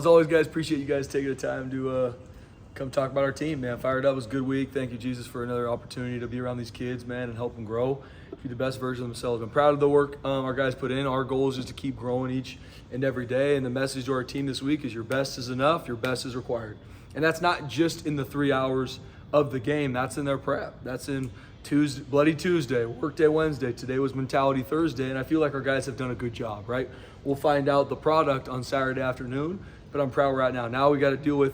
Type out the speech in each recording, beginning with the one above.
As always, guys, appreciate you guys taking the time to come talk about our team, man. Fired up. It was a good week. Thank you, Jesus, for another opportunity to be around these kids, man, and help them grow, be the best version of themselves. I'm proud of the work our guys put in. Our goal is just to keep growing each and every day, and the message to our team this week is your best is enough, your best is required. And that's not just in the 3 hours of the game. That's in their prep. That's in Tuesday, Bloody Tuesday, Workday Wednesday. Today was Mentality Thursday, and I feel like our guys have done a good job, right? We'll find out the product on Saturday afternoon, but I'm proud we're at now. Now we got to deal with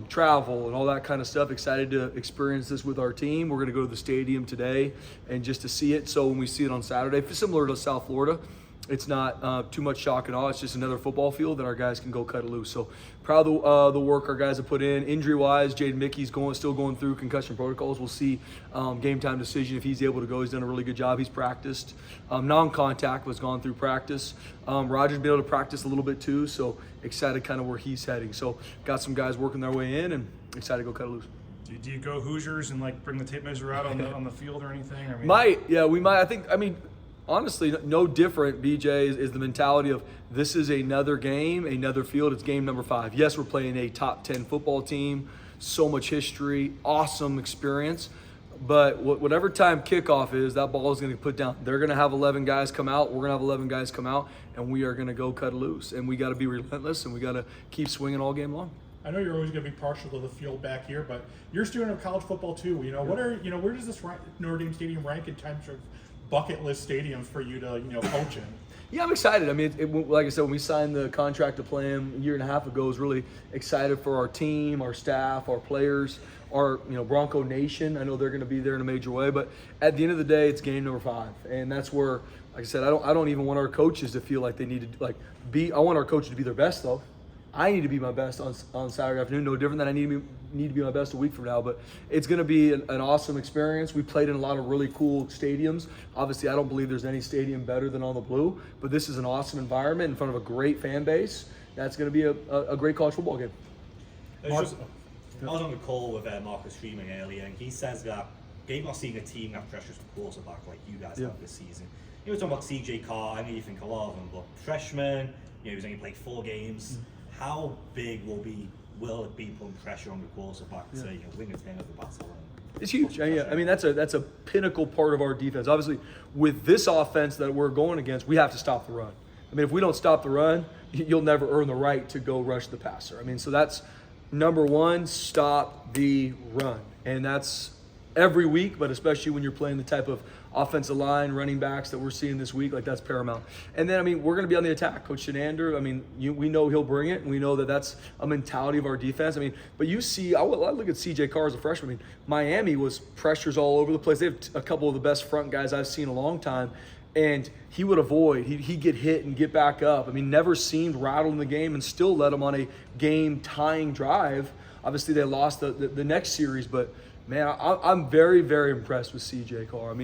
travel and all that kind of stuff. Excited to experience this with our team. We're going to go to the stadium today and just to see it. So when we see it on Saturday, similar to South Florida, it's not too much shock and awe. It's just another football field that our guys can go cut it loose. So proud of the work our guys have put in. Injury-wise, Jaden Mickey's still going through concussion protocols. We'll see game time decision if he's able to go. He's done a really good job. He's practiced. Non-contact was gone through practice. Roger's been able to practice a little bit too, so excited kind of where he's heading. So got some guys working their way in and excited to go cut it loose. Do you go Hoosiers and like bring the tape measure out on the field or anything? I mean, we might. Honestly, no different, BJ, is the mentality of this is another game, another field. It's game number 5. Yes, we're playing a top 10 football team, so much history, awesome experience. But whatever time kickoff is, that ball is going to put down. They're going to have 11 guys come out. We're going to have 11 guys come out, and we are going to go cut it loose. And we got to be relentless, and we got to keep swinging all game long. I know you're always going to be partial to the field back here, but you're a student of college football too. Where does this Notre Dame Stadium rank in terms of bucket list stadiums for you to coach in? Yeah, I'm excited. I mean, like I said, when we signed the contract to play him a year and a half ago, I was really excited for our team, our staff, our players, our Bronco Nation. I know they're going to be there in a major way, but at the end of the day, it's game number 5, and that's where, like I said, I don't even want our coaches to feel like they need to be. I want our coaches to be their best though. I need to be my best on Saturday afternoon. No different than I need to be my best a week from now. But it's going to be an awesome experience. We played in a lot of really cool stadiums. Obviously, I don't believe there's any stadium better than on the Blue. But this is an awesome environment in front of a great fan base. That's going to be a great college football game. I was on the call with Marcus Freeman earlier, and he says that they've not seen a team that pressures the quarterback like you guys have this season. He was talking about CJ Carr. I know you think a lot of him, but freshman, he's only played 4 games. How big will it be putting pressure on the quarterback to win its game of the battle? It's huge. I mean, that's a pinnacle part of our defense. Obviously, with this offense that we're going against, we have to stop the run. I mean, if we don't stop the run, you'll never earn the right to go rush the passer. I mean, so that's number 1, stop the run. And that's every week, but especially when you're playing the type of offensive line, running backs that we're seeing this week, that's paramount. And then, we're going to be on the attack. Coach Shenander, we know he'll bring it, and we know that that's a mentality of our defense. But you see, I look at CJ Carr as a freshman. Miami was pressures all over the place. They have a couple of the best front guys I've seen in a long time, and he would avoid. He'd get hit and get back up. Never seemed rattled in the game and still led them on a game-tying drive. Obviously, they lost the next series, but man, I'm very, very impressed with CJ Carr.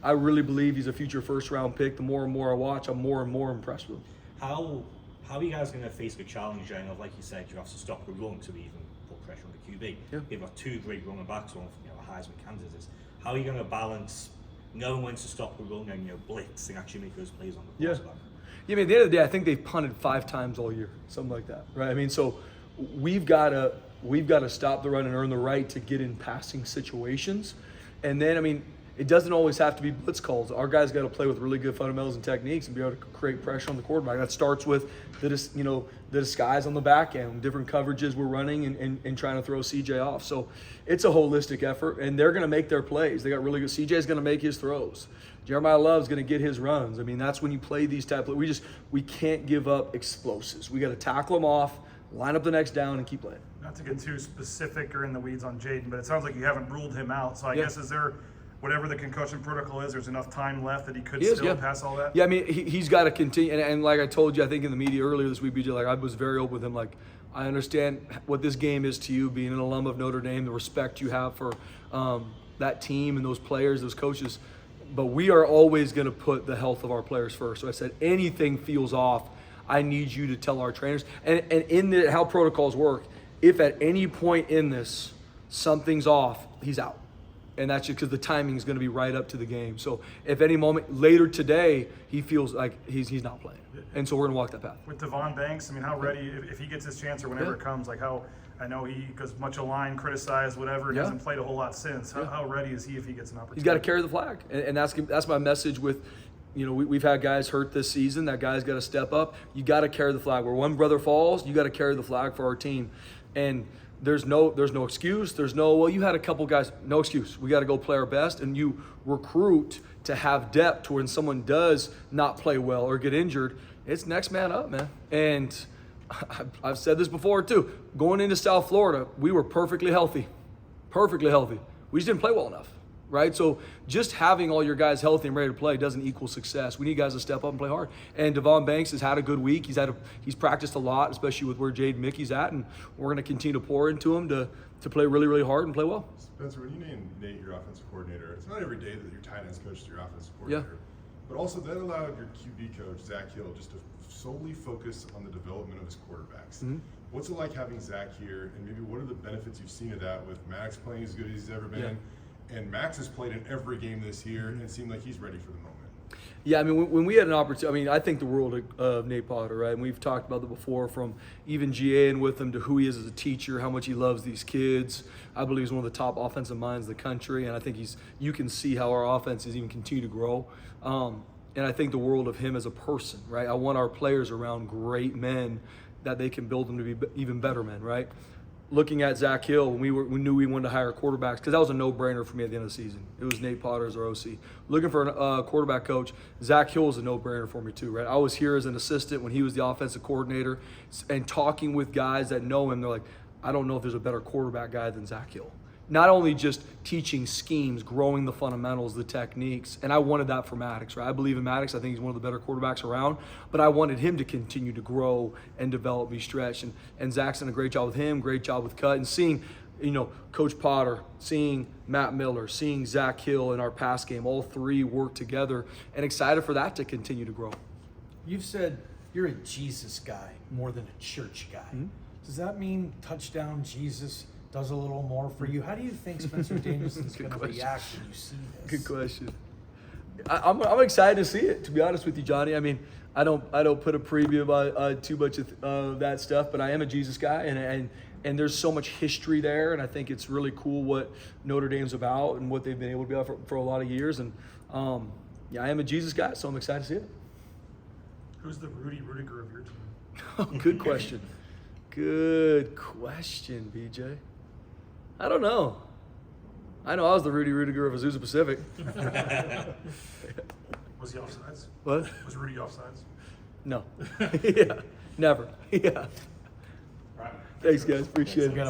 I really believe he's a future first-round pick. The more and more I watch, I'm more and more impressed with him. How are you guys going to face the challenge, of, like you said, you have to stop the run to even put pressure on the QB? Yeah. You've got 2 great running backs, one from Heisman candidates. How are you going to balance knowing when to stop the run and blitz and actually make those plays on the quarterback? Yeah, at the end of the day, I think they've punted 5 times all year, something like that, right? So we've got to stop the run and earn the right to get in passing situations. And then, it doesn't always have to be blitz calls. Our guys got to play with really good fundamentals and techniques and be able to create pressure on the quarterback. That starts with the disguise on the back end, different coverages we're running and trying to throw CJ off. So it's a holistic effort, and they're going to make their plays. They got really good. CJ's going to make his throws. Jeremiah Love's going to get his runs. That's when you play these type of – we can't give up explosives. We got to tackle them off, line up the next down, and keep playing. Not to get too specific or in the weeds on Jaden, but it sounds like you haven't ruled him out. So I guess is there, whatever the concussion protocol is, there's enough time left that he could still pass all that? Yeah, he's got to continue. And like I told you, I think in the media earlier this week, BJ, I was very open with him. I understand what this game is to you, being an alum of Notre Dame, the respect you have for that team and those players, those coaches. But we are always going to put the health of our players first. So I said, anything feels off, I need you to tell our trainers. And in how protocols work, if at any point in this something's off, he's out. And that's just because the timing is going to be right up to the game. So if any moment later today he feels like he's not playing, and so we're going to walk that path. With Devon Banks, I mean, how ready, if he gets his chance or whenever it comes, like how, I know because much of line criticized, whatever, and hasn't played a whole lot since. How ready is he if he gets an opportunity? He's got to carry the flag, and that's my message with, we've had guys hurt this season. That guy's got to step up. You got to carry the flag. Where one brother falls, you got to carry the flag for our team. And there's no excuse. There's no, well, you had a couple guys. No excuse. We got to go play our best, and you recruit to have depth to when someone does not play well or get injured, it's next man up, man. And I've said this before too. Going into South Florida, we were perfectly healthy. Perfectly healthy. We just didn't play well enough, right? So just having all your guys healthy and ready to play doesn't equal success. We need guys to step up and play hard. And Devon Banks has had a good week. He's practiced a lot, especially with where Jade Mickey's at, and we're going to continue to pour into him to play really, really hard and play well. Spencer, when you name Nate your offensive coordinator, it's not every day that your tight ends coach is your offensive coordinator. Yeah. But also that allowed your QB coach, Zach Hill, just to solely focus on the development of his quarterbacks. Mm-hmm. What's it like having Zach here, and maybe what are the benefits you've seen of that with Max playing as good as he's ever been? Yeah. And Max has played in every game this year, and it seemed like he's ready for the moment. Yeah, I mean, when we had an opportunity, I think the world of Nate Potter, right? And we've talked about that before, from even GAing with him to who he is as a teacher, how much he loves these kids. I believe he's one of the top offensive minds in the country, and I think you can see how our offense is even continue to grow. And I think the world of him as a person, right? I want our players around great men that they can build them to be even better men, right? Looking at Zach Hill, we knew we wanted to hire quarterbacks, because that was a no-brainer for me at the end of the season. It was Nate Potter as our OC. Looking for a quarterback coach, Zach Hill was a no-brainer for me too, right? I was here as an assistant when he was the offensive coordinator, and talking with guys that know him, they're like, I don't know if there's a better quarterback guy than Zach Hill. Not only just teaching schemes, growing the fundamentals, the techniques, and I wanted that for Maddox, right? I believe in Maddox. I think he's one of the better quarterbacks around, but I wanted him to continue to grow and develop, be stretched, and Zach's done a great job with him, great job with Cut, and seeing, Coach Potter, seeing Matt Miller, seeing Zach Hill in our pass game, all three work together, and excited for that to continue to grow. You've said you're a Jesus guy more than a church guy. Mm-hmm. Does that mean touchdown Jesus does a little more for you? How do you think Spencer Danielson's going to react when you see this? Good question. I'm excited to see it, to be honest with you, Johnny. I mean, I don't put a preview about too much of that stuff, but I am a Jesus guy, and there's so much history there, and I think it's really cool what Notre Dame's about and what they've been able to be about for a lot of years. And I am a Jesus guy, so I'm excited to see it. Who's the Rudy Rudiger of your team? Oh, good question. Good question, BJ. I don't know. I know I was the Rudy Rudiger of Azusa Pacific. Was he offsides? What? Was Rudy offsides? No. Yeah, never. Yeah. Right. Thanks, guys. Appreciate it.